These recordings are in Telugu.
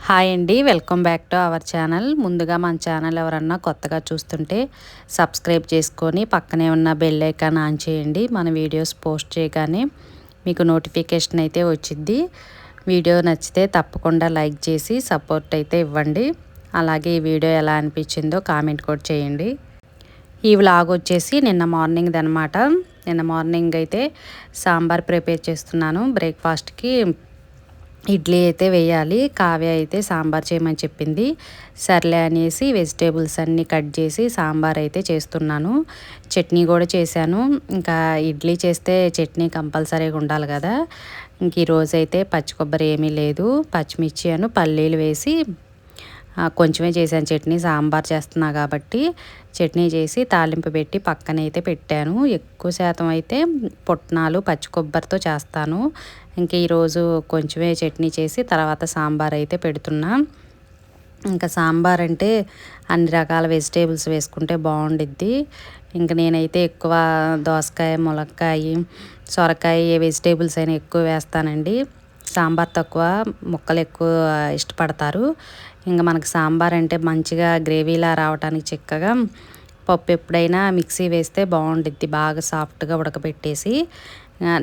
హాయ్ అండి, welcome back to our channel. ముందుగా మన ఛానల్ ఎవరన్నా కొత్తగా చూస్తుంటే సబ్స్క్రైబ్ చేసుకొని పక్కనే ఉన్న బెల్ ఐకాన్ ఆన్ చేయండి. మన వీడియోస్ పోస్ట్ చేయగానే మీకు నోటిఫికేషన్ అయితే వచ్చిద్ది. వీడియో నచ్చితే తప్పకుండా లైక్ చేసి సపోర్ట్ అయితే ఇవ్వండి. అలాగే ఈ వీడియో ఎలా అనిపించిందో కామెంట్ కూడా చేయండి. ఈ వ్లాగ్ వచ్చేసి నిన్న మార్నింగ్ది అనమాట. నిన్న మార్నింగ్ అయితే సాంబార్ ప్రిపేర్ చేస్తున్నాను. బ్రేక్ఫాస్ట్కి ఇడ్లీ అయితే వేయాలి. కావ్య అయితే సాంబార్ చేయమని చెప్పింది. సర్లే అనేసి వెజిటేబుల్స్ అన్నీ కట్ చేసి సాంబార్ అయితే చేస్తున్నాను. చట్నీ కూడా చేశాను. ఇంకా ఇడ్లీ చేస్తే చట్నీ కంపల్సరీగా ఉండాలి కదా. ఇంక ఈరోజు అయితే పచ్చి కొబ్బరి ఏమీ లేదు, పచ్చిమిర్చి పల్లీలు వేసి కొంచెమే చేశాను చట్నీ. సాంబార్ చేస్తున్నా కాబట్టి చట్నీ చేసి తాలింపు పెట్టి పక్కనైతే పెట్టాను. ఎక్కువ శాతం అయితే పుట్నాలు పచ్చి కొబ్బరితో చేస్తాను. ఇంక ఈరోజు కొంచెమే చట్నీ చేసి తర్వాత సాంబార్ అయితే పెడుతున్నా. ఇంకా సాంబార్ అంటే అన్ని రకాల వెజిటేబుల్స్ వేసుకుంటే బాగుండిద్ది. ఇంకా నేనైతే ఎక్కువ దోసకాయ, ములక్కాయ, సొరకాయ ఏ వెజిటేబుల్స్ అయినా ఎక్కువ వేస్తానండి. సాంబార్ తక్కువ, ముక్కలు ఎక్కువ ఇష్టపడతారు. ఇంకా మనకి సాంబార్ అంటే మంచిగా గ్రేవీలా రావడానికి చిక్కగా పప్పు ఎప్పుడైనా మిక్సీ వేస్తే బాగుండిద్ది. బాగా సాఫ్ట్గా ఉడకబెట్టేసి,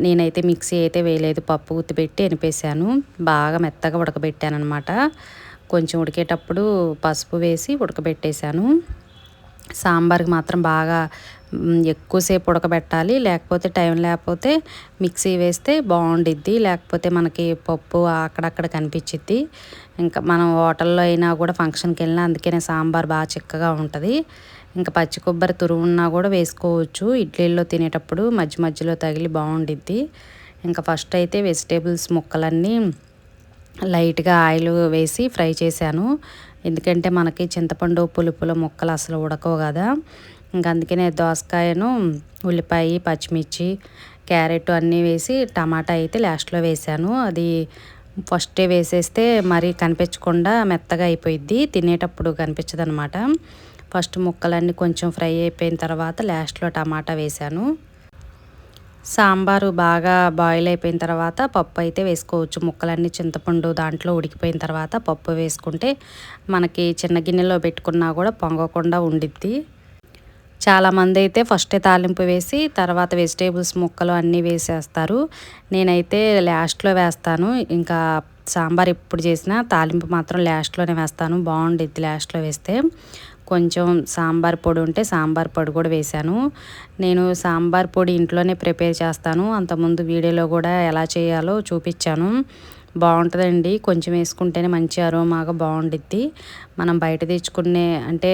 నేనైతే మిక్సీ అయితే వేయలేదు, పప్పు గుత్తిపెట్టి ఎనిపేసాను. బాగా మెత్తగా ఉడకబెట్టాను అనమాట. కొంచెం ఉడికేటప్పుడు పసుపు వేసి ఉడకబెట్టేశాను. సాంబార్కి మాత్రం బాగా ఎక్కువసేపు ఉడకబెట్టాలి, లేకపోతే టైం లేకపోతే మిక్సీ వేస్తే బాగుండిద్ది. లేకపోతే మనకి పప్పు అక్కడక్కడ కనిపించిద్ది. ఇంకా మనం హోటల్లో అయినా కూడా ఫంక్షన్కి వెళ్ళినా అందుకనే సాంబార్ బాగా చిక్కగా ఉంటుంది. ఇంకా పచ్చి కొబ్బరి తురుమున్నా కూడా వేసుకోవచ్చు. ఇడ్లీల్లో తినేటప్పుడు మధ్య మధ్యలో తగిలి బాగుండిద్ది. ఇంకా ఫస్ట్ అయితే వెజిటేబుల్స్ ముక్కలన్నీ లైట్గా ఆయిల్ వేసి ఫ్రై చేశాను. ఎందుకంటే మనకి చింతపండు పులుపుల ముక్కలు అసలు ఉడకవు కదా. ఇంకా అందుకనే దోసకాయను, ఉల్లిపాయ, పచ్చిమిర్చి, క్యారెట్ అన్నీ వేసి టమాటా అయితే లాస్ట్లో వేసాను. అది ఫస్టే వేసేస్తే మరీ కనిపించకుండా మెత్తగా అయిపోయిద్ది, తినేటప్పుడు కనిపించదు అనమాట. ఫస్ట్ ముక్కలన్నీ కొంచెం ఫ్రై అయిపోయిన తర్వాత లాస్ట్లో టమాటా వేసాను. సాంబారు బాగా బాయిల్ అయిపోయిన తర్వాత పప్పు అయితే వేసుకోవచ్చు. ముక్కలన్నీ చింతపండు దాంట్లో ఉడికిపోయిన తర్వాత పప్పు వేసుకుంటే మనకి చిన్న గిన్నెలో పెట్టుకున్నా కూడా పొంగకుండా ఉండిద్ది. చాలామంది అయితే ఫస్టే తాలింపు వేసి తర్వాత వెజిటేబుల్స్ ముక్కలు అన్నీ వేసేస్తారు. నేనైతే లాస్ట్లో వేస్తాను. ఇంకా సాంబార్ ఎప్పుడు చేసినా తాలింపు మాత్రం లాస్ట్లోనే వేస్తాను, బాగుండిద్ది లాస్ట్లో వేస్తే. కొంచెం సాంబార్ పొడి ఉంటే సాంబార్ పొడి కూడా వేశాను. నేను సాంబార్ పొడి ఇంట్లోనే ప్రిపేర్ చేస్తాను. అంతకుముందు వీడియోలో కూడా ఎలా చేయాలో చూపించాను. బాగుంటుందండి, కొంచెం వేసుకుంటేనే మంచి అరోమాగా బాగుండిద్ది. మనం బయట తెచ్చుకునే అంటే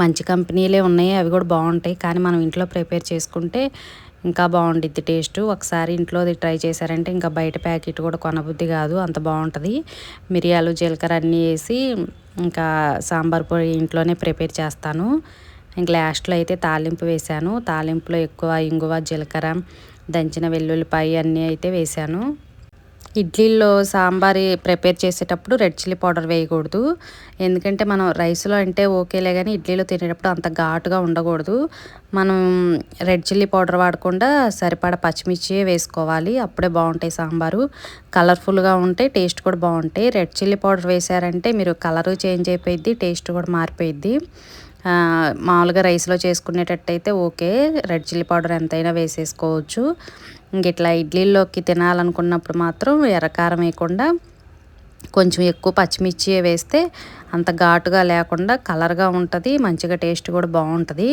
మంచి కంపెనీలే ఉన్నాయి, అవి కూడా బాగుంటాయి. కానీ మనం ఇంట్లో ప్రిపేర్ చేసుకుంటే ఇంకా బాగుండిద్ది టేస్ట్. ఒకసారి ఇంట్లోది ట్రై చేశారంటే ఇంకా బయట ప్యాకెట్ కూడా కొనబుద్ధి కాదు, అంత బాగుంటుంది. మిరియాలు, జీలకర్ర అన్నీ వేసి ఇంకా సాంబార్ పొడి ఇంట్లోనే ప్రిపేర్ చేస్తాను. ఇంక లాస్ట్లో అయితే తాలింపు వేశాను. తాలింపులో ఎక్కువ ఇంగువ, జీలకర్ర, దంచిన వెల్లుల్లిపాయ అన్నీ అయితే వేశాను. ఇడ్లీల్లో సాంబార్ ప్రిపేర్ చేసేటప్పుడు రెడ్ చిల్లీ పౌడర్ వేయకూడదు. ఎందుకంటే మనం రైస్లో అంటే ఓకేలే, కానీ ఇడ్లీలో తినేటప్పుడు అంత ఘాటుగా ఉండకూడదు. మనం రెడ్ చిల్లీ పౌడర్ వాడకుండా సరిపడా పచ్చిమిర్చి వేసుకోవాలి, అప్పుడే బాగుంటాయి సాంబారు. కలర్ఫుల్గా ఉంటే టేస్ట్ కూడా బాగుంటాయి. రెడ్ చిల్లీ పౌడర్ వేసారంటే మీరు కలరు చేంజ్ అయిపోయిద్ది, టేస్ట్ కూడా మారిపోయిద్ది. మామూలుగా రైస్లో చేసుకునేటట్టయితే ఓకే, రెడ్ చిల్లీ పౌడర్ ఎంతైనా వేసేసుకోవచ్చు. ఇంక ఇట్లా ఇడ్లీల్లోకి తినాలనుకున్నప్పుడు మాత్రం ఎర్రకారం వేయకుండా కొంచెం ఎక్కువ పచ్చిమిర్చి వేస్తే అంత ఘాటుగా లేకుండా కలర్గా ఉంటుంది, మంచిగా టేస్ట్ కూడా బాగుంటుంది.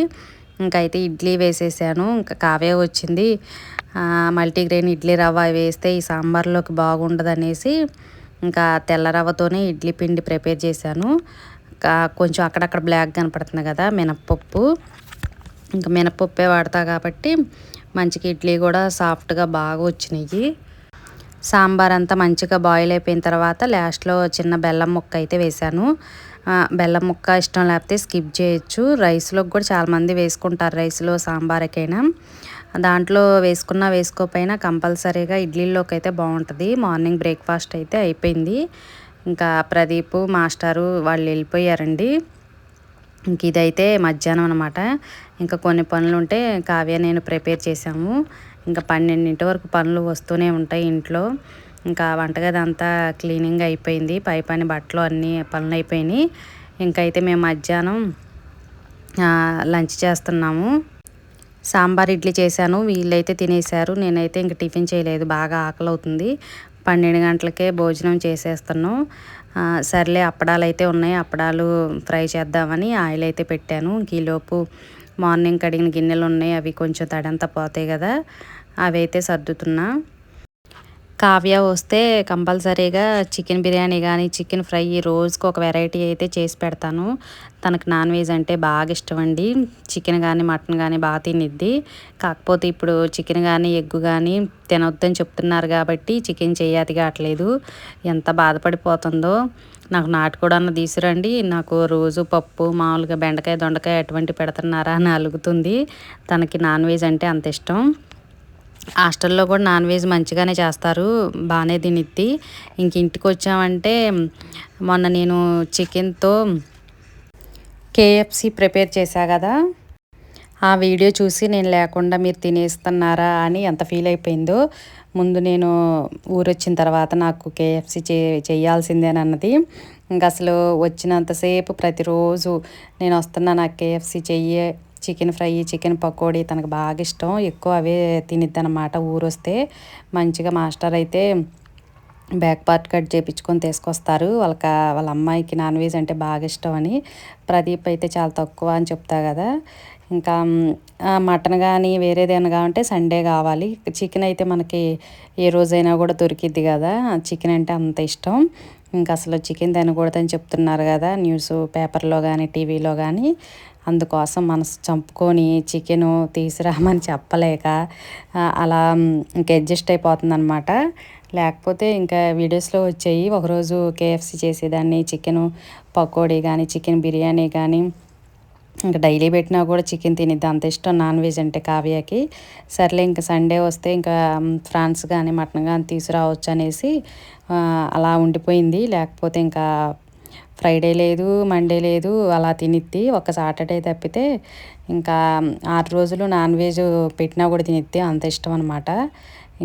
ఇంకా అయితే ఇడ్లీ వేసేసాను. ఇంకా కావే వచ్చింది, మల్టీగ్రెయిన్ ఇడ్లీ రవ్వ వేస్తే ఈ సాంబార్లోకి బాగుండదు అనేసి ఇంకా తెల్ల రవ్వతోనే ఇడ్లీ పిండి ప్రిపేర్ చేశాను. కొంచెం అక్కడక్కడ బ్లాక్ కనపడుతుంది కదా, మినప్పప్పు. ఇంకా మినప్పప్పే వాడతా కాబట్టి మంచిగా ఇడ్లీ కూడా సాఫ్ట్గా బాగా వచ్చినాయి. సాంబార్ అంతా మంచిగా బాయిల్ అయిపోయిన తర్వాత లాస్ట్లో చిన్న బెల్లం ముక్క అయితే వేశాను. బెల్లం ముక్క ఇష్టం లేకపోతే స్కిప్ చేయొచ్చు. రైస్లోకి కూడా చాలామంది వేసుకుంటారు, రైస్లో సాంబార్కైనా. దాంట్లో వేసుకున్నా వేసుకోకపోయినా కంపల్సరీగా ఇడ్లీలోకి అయితే బాగుంటుంది. మార్నింగ్ బ్రేక్ఫాస్ట్ అయితే అయిపోయింది. ఇంకా ప్రదీప్ మాస్టారు వాళ్ళు వెళ్ళిపోయారండి. ఇంక ఇదైతే మధ్యాహ్నం అనమాట. ఇంకా కొన్ని పనులు ఉంటే కావ్య నేను ప్రిపేర్ చేసాము. ఇంకా 12 వరకు పనులు వస్తూనే ఉంటాయి ఇంట్లో. ఇంకా వంటగది అంతా క్లీనింగ్ అయిపోయింది. పై పని బట్టలు అన్నీ పనులు అయిపోయినాయి. ఇంకైతే మేము మధ్యాహ్నం లంచ్ చేస్తున్నాము. సాంబార్ ఇడ్లీ చేశాను. వీళ్ళైతే తినేశారు. నేనైతే ఇంక టిఫిన్ చేయలేదు. బాగా ఆకలి అవుతుంది. 12 గంటలకే భోజనం చేసేస్తున్నాం. సర్లే అప్పడాలు అయితే ఉన్నాయి. అప్పడాలు ఫ్రై చేద్దామని ఆయిల్ అయితే పెట్టాను. ఈలోపు మార్నింగ్ కడిగిన గిన్నెలు ఉన్నాయి. అవి కొంచెం తడంతా పోతాయి కదా, అవి అయితే సర్దుతున్నా. కావ్య వస్తే కంపల్సరీగా చికెన్ బిర్యానీ కానీ చికెన్ ఫ్రై రోజుకి ఒక వెరైటీ అయితే చేసి పెడతాను. తనకు నాన్ వెజ్ అంటే బాగా ఇష్టం అండి. చికెన్ కానీ మటన్ కానీ బాగా తినిద్ది. కాకపోతే ఇప్పుడు చికెన్ కానీ ఎగ్ కానీ తినొద్దని చెప్తున్నారు కాబట్టి చికెన్ చెయ్యది కావట్లేదు. ఎంత బాధపడిపోతుందో. నాకు నాటుకోడన్న తీసురండి, నాకు రోజు పప్పు మామూలుగా బెండకాయ దొండకాయ అటువంటి పెడుతున్నారా అని అలుగుతుంది. తనకి నాన్ వెజ్ అంటే అంత ఇష్టం. హాస్టల్లో కూడా నాన్ వెజ్ మంచిగానే చేస్తారు, బాగానే తినిద్ది. ఇంక ఇంటికి వచ్చామంటే మొన్న నేను చికెన్తో కేఎఫ్సి ప్రిపేర్ చేశా కదా, ఆ వీడియో చూసి నేను లేకుండా మీరు తినేస్తున్నారా అని ఎంత ఫీల్ అయిపోయిందో. ముందు నేను ఊరొచ్చిన తర్వాత నాకు కేఎఫ్సి చేయాల్సిందేనన్నది. ఇంకా అసలు వచ్చినంతసేపు ప్రతిరోజు నేను వస్తున్నా నాకు కేఎఫ్సి చెయ్యి, చికెన్ ఫ్రై చికెన్ పకోడీ తనకు బాగా ఇష్టం. ఎక్కువ అవే తినిద్ది అనమాట. ఊరొస్తే మంచిగా మాస్టర్ అయితే బ్యాక్ పార్ట్ కట్ చేయించుకొని తీసుకొస్తారు. వాళ్ళ అమ్మాయికి నాన్ వెజ్ అంటే బాగా ఇష్టం అని. ప్రదీప్ అయితే చాలా తక్కువ అని చెప్తా కదా. ఇంకా మటన్ కానీ వేరేదైనా కావాలంటే సండే కావాలి. చికెన్ అయితే మనకి ఏ రోజైనా కూడా దొరికిద్ది కదా, చికెన్ అంటే అంత ఇష్టం. ఇంకా అసలు చికెన్ తినకూడదని చెప్తున్నారు కదా న్యూస్ పేపర్లో కానీ టీవీలో కానీ. అందుకోసం మనసు చంపుకొని చికెను తీసుకురామని చెప్పలేక అలా ఇంక అడ్జస్ట్ అయిపోతుందన్నమాట. లేకపోతే ఇంకా వీడియోస్లో వచ్చాయి. ఒకరోజు కేఎఫ్సి చేసేదాన్ని, చికెను పకోడీ కానీ చికెన్ బిర్యానీ కానీ ఇంకా డైలీ పెట్టినా కూడా చికెన్ తినిద్ది, అంత ఇష్టం నాన్ వెజ్ అంటే కావ్యకి. సర్లే ఇంకా సండే వస్తే ఇంకా ఫ్రాన్స్ కానీ మటన్ కానీ తీసుకురావచ్చు అనేసి అలా ఉండిపోయింది. లేకపోతే ఇంకా ఫ్రైడే లేదు, మండే లేదు, అలా తినిద్ది. ఒక సాటర్డే తప్పితే ఇంకా 6 రోజులు నాన్ వెజ్ పెట్టినా కూడా తినిద్ది, అంత ఇష్టం అనమాట.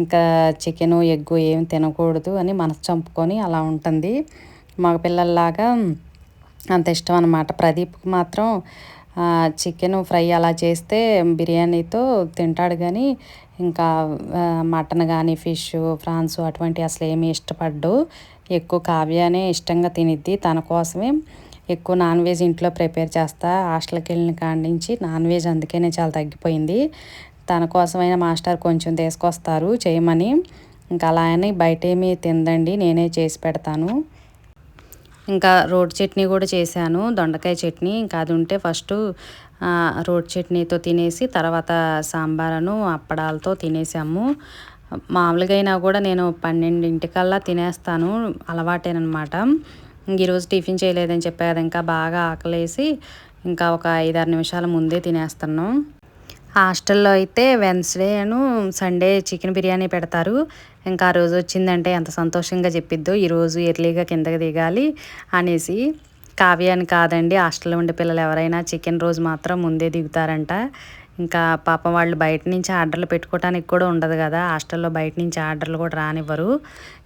ఇంకా చికెను ఎగ్గు ఏం తినకూడదు అని మనసు చంపుకొని అలా ఉంటుంది. మగపిల్లల్లాగా అంత ఇష్టం అనమాట. ప్రదీప్కి మాత్రం చికెన్ ఫ్రై అలా చేస్తే బిర్యానీతో తింటాడు కానీ ఇంకా మటన్ కానీ ఫిష్ ఫ్రాన్స్ అటువంటి అసలు ఏమీ ఇష్టపడ్డు. ఎక్కువ కావ్యానే ఇష్టంగా తినిద్ది. తన కోసమే ఎక్కువ నాన్ వెజ్ ఇంట్లో ప్రిపేర్ చేస్తా. హాస్టల్కి వెళ్ళిన కాడి నుంచి నాన్ వెజ్ అందుకనే చాలా తగ్గిపోయింది. తన కోసమైనా మాస్టర్ కొంచెం తీసుకొస్తారు చేయమని. ఇంకా అలా అని బయట ఏమీ తిందండి, నేనే చేసి పెడతాను. ఇంకా రోడ్ చట్నీ కూడా చేశాను, దొండకాయ చట్నీ. ఇంకా అది ఉంటే ఫస్ట్ రోడ్ చట్నీతో తినేసి తర్వాత సాంబారును అప్పడాలతో తినేసాము. మామూలుగా అయినా కూడా నేను 12 తినేస్తాను, అలవాటేనమాట. ఈరోజు టిఫిన్ చేయలేదని చెప్పా కదా, ఇంకా బాగా ఆకలేసి ఇంకా ఒక 5-6 నిమిషాల ముందే తినేస్తున్నాం. హాస్టల్లో అయితే వెన్స్డేను సండే చికెన్ బిర్యానీ పెడతారు. ఇంకా ఆ రోజు వచ్చిందంటే ఎంత సంతోషంగా చెప్పిద్దో, ఈరోజు ఎర్లీగా కిందకి దిగాలి అనేసి. కావ్య అని కాదండి, హాస్టల్లో ఉండే పిల్లలు ఎవరైనా చికెన్ రోజు మాత్రం ముందే దిగుతారంట. ఇంకా పాపం వాళ్ళు బయట నుంచి ఆర్డర్లు పెట్టుకోవడానికి కూడా ఉండదు కదా, హాస్టల్లో బయట నుంచి ఆర్డర్లు కూడా రానివ్వరు.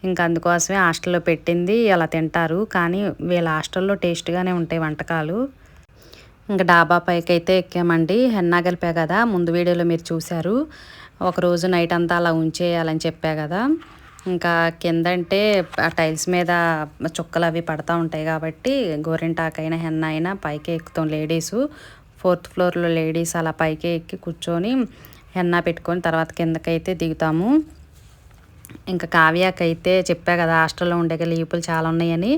ఇంకా అందుకోసమే హాస్టల్లో పెట్టింది అలా తింటారు. కానీ వీళ్ళ హాస్టల్లో టేస్ట్గానే ఉంటాయి వంటకాలు. ఇంకా డాబా పైకి అయితే ఎక్కామండి. హెన్నా కలిపా కదా, ముందు వీడియోలో మీరు చూశారు. ఒకరోజు నైట్ అంతా అలా ఉంచేయాలని చెప్పా కదా. ఇంకా కిందంటే ఆ టైల్స్ మీద చుక్కలు అవి పడతా ఉంటాయి కాబట్టి గోరింటాకైనా హెన్నా అయినా పైకి ఎక్కుతాం లేడీసు. 4th ఫ్లోర్లో లేడీస్ అలా పైకి ఎక్కి కూర్చొని హెన్నా పెట్టుకొని తర్వాత కిందకైతే దిగుతాము. ఇంకా కావ్యకైతే చెప్పా కదా హాస్టల్లో ఉండే లీపులు చాలా ఉన్నాయని,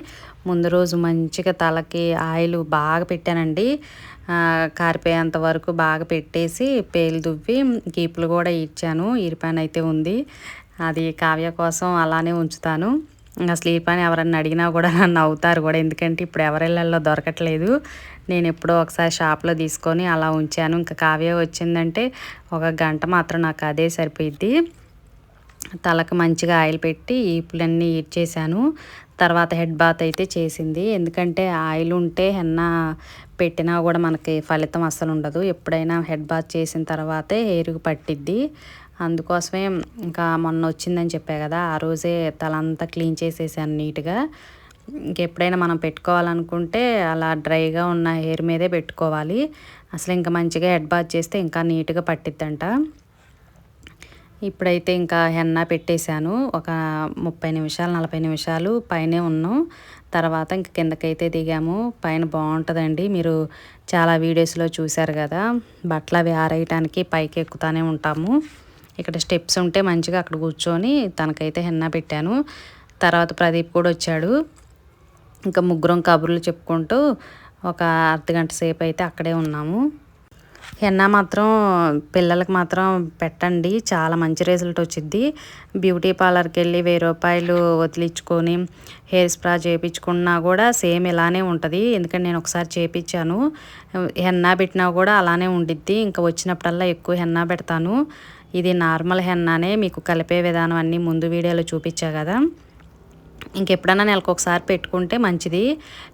ముందు రోజు మంచిగా తలకి ఆయిల్ బాగా పెట్టానండి. కారిపోయేంత వరకు బాగా పెట్టేసి పేలు దువ్వి గీపులు కూడా ఇచ్చాను. ఈరిపాన్ అయితే ఉంది, అది కావ్య కోసం అలానే ఉంచుతాను. అసలు ఈ పని ఎవరన్నా అడిగినా కూడా నన్ను అవుతారు కూడా, ఎందుకంటే ఇప్పుడు ఎవరిళ్ళల్లో దొరకట్లేదు. నేను ఎప్పుడో ఒకసారి షాప్లో తీసుకొని అలా ఉంచాను. ఇంకా కావ్య వచ్చిందంటే 1 గంట మాత్రం నాకు అదే సరిపోయిద్ది. తలకు మంచిగా ఆయిల్ పెట్టి ఈపులన్నీ ఇచ్చేసాను. తర్వాత హెడ్ బాత్ అయితే చేసింది. ఎందుకంటే ఆయిల్ ఉంటే హెన్నా పెట్టినా కూడా మనకి ఫలితం అస్సలు ఉండదు. ఎప్పుడైనా హెడ్ బాత్ చేసిన తర్వాతే హెయిర్‌కి పట్టిద్ది. అందుకోసమే ఇంకా మొన్న వచ్చిందని చెప్పా కదా, ఆ రోజే తలంతా క్లీన్ చేసేసాను నీట్‌గా. ఇంకెప్పుడైనా మనం పెట్టుకోవాలనుకుంటే అలా డ్రైగా ఉన్న హెయిర్ మీదే పెట్టుకోవాలి. అసలు ఇంకా మంచిగా హెడ్ బాత్ చేస్తే ఇంకా నీట్‌గా పట్టిద్దంట. ఇప్పుడైతే ఇంకా హెన్నా పెట్టేశాను. ఒక 30 నిమిషాలు 40 నిమిషాలు పైనే ఉన్నాం. తర్వాత ఇంక కిందకైతే దిగాము. పైన బాగుంటుందండి, మీరు చాలా వీడియోస్లో చూశారు కదా. బట్టలు అవి ఆరేయటానికి పైకి ఎక్కుతానే ఉంటాము. ఇక్కడ స్టెప్స్ ఉంటే మంచిగా అక్కడ కూర్చొని తనకైతే హెన్నా పెట్టాను. తర్వాత ప్రదీప్ కూడా వచ్చాడు. ఇంకా ముగ్గురం కబుర్లు చెప్పుకుంటూ ఒక అర్ధగంట సేపు అయితే అక్కడే ఉన్నాము. హెన్నా మాత్రం పిల్లలకి మాత్రం పెట్టండి, చాలా మంచి రిజల్ట్ వచ్చిద్ది. బ్యూటీ పార్లర్కి వెళ్ళి ₹1000 వదిలించుకొని హెయిర్ స్ప్రా చేయించుకున్నా కూడా సేమ్ ఇలానే ఉంటుంది. ఎందుకంటే నేను ఒకసారి చేయించాను, హెన్నా పెట్టినా కూడా అలానే ఉండిద్ది. ఇంకా వచ్చినప్పుడల్లా ఎక్కువ హెన్నా పెడతాను. ఇది నార్మల్ హెన్నానే, మీకు కలిపే విధానం అన్నీ ముందు వీడియోలో చూపించా కదా. ఇంకెప్పుడన్నా నెలకు ఒకసారి పెట్టుకుంటే మంచిది.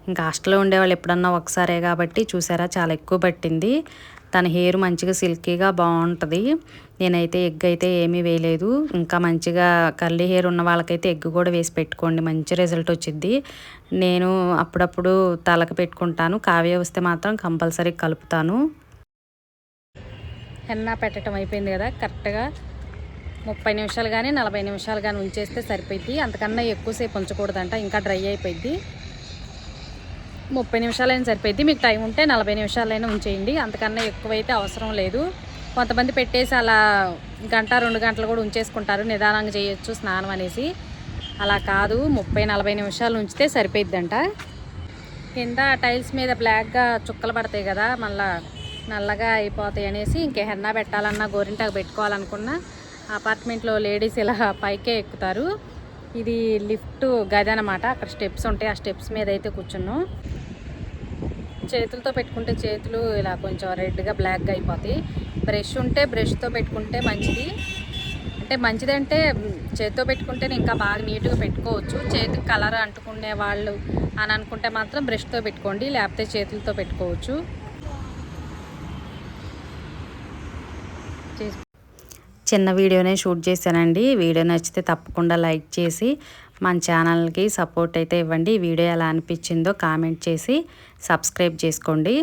ఇంకా హాస్టల్లో ఉండేవాళ్ళు ఎప్పుడన్నా ఒకసారే కాబట్టి చూసారా చాలా ఎక్కువ పట్టింది. తన హెయిర్ మంచిగా సిల్కీగా బాగుంటుంది. నేనైతే ఎగ్ అయితే ఏమీ వేయలేదు. ఇంకా మంచిగా కర్లీ హెయిర్ ఉన్న వాళ్ళకైతే ఎగ్ కూడా వేసి పెట్టుకోండి, మంచి రిజల్ట్ వచ్చిద్ది. నేను అప్పుడప్పుడు తలకు పెట్టుకుంటాను, కావ్య వస్తే మాత్రం కంపల్సరీ కలుపుతాను. హెన్నా పెట్టడం అయిపోయింది కదా, కరెక్ట్గా 30 నిమిషాలు కానీ 40 నిమిషాలు కానీ ఉంచేస్తే సరిపోద్ది. అంతకన్నా ఎక్కువసేపు ఉంచకూడదంట, ఇంకా డ్రై అయిపోయింది. 30 నిమిషాలైనా సరిపోద్ది. మీకు టైం ఉంటే 40 నిమిషాలైనా ఉంచేయండి, అంతకన్నా ఎక్కువైతే అవసరం లేదు. కొంతమంది పెట్టేసి అలా గంట 2 గంటలు కూడా ఉంచేసుకుంటారు, నిదానంగా చేయొచ్చు స్నానం అనేసి. అలా కాదు, 30-40 నిమిషాలు ఉంచితే సరిపోద్దంట. కింద టైల్స్ మీద బ్లాక్గా చుక్కలు పడతాయి కదా, మళ్ళీ నల్లగా అయిపోతాయి అనేసి ఇంకే హెన్నా పెట్టాలన్నా గోరింటాకు పెట్టుకోవాలనుకున్నా అపార్ట్మెంట్లో లేడీస్ ఇలా పైకే ఎక్కుతారు. ఇది లిఫ్ట్ గది అనమాట, అక్కడ స్టెప్స్ ఉంటాయి, ఆ స్టెప్స్ మీద అయితే కూర్చున్నాం. చేతులతో పెట్టుకుంటే చేతులు ఇలా కొంచెం రెడ్గా బ్లాక్గా అయిపోతాయి. బ్రష్ ఉంటే బ్రష్తో పెట్టుకుంటే మంచిది. అంటే మంచిదంటే చేతితో పెట్టుకుంటేనే ఇంకా బాగా నీట్గా పెట్టుకోవచ్చు. చేతికి కలర్ అంటుకునే వాళ్ళు అని అనుకుంటే మాత్రం బ్రష్తో పెట్టుకోండి, లేకపోతే చేతులతో పెట్టుకోవచ్చు. చిన్న వీడియోనే షూట్ చేశానండి. వీడియో నచ్చితే తప్పకుండా లైక్ చేసి మన ఛానల్కి సపోర్ట్ అయితే ఇవ్వండి. వీడియో ఎలా అనిపించిందో కామెంట్ చేసి సబ్స్క్రైబ్ చేసుకోండి.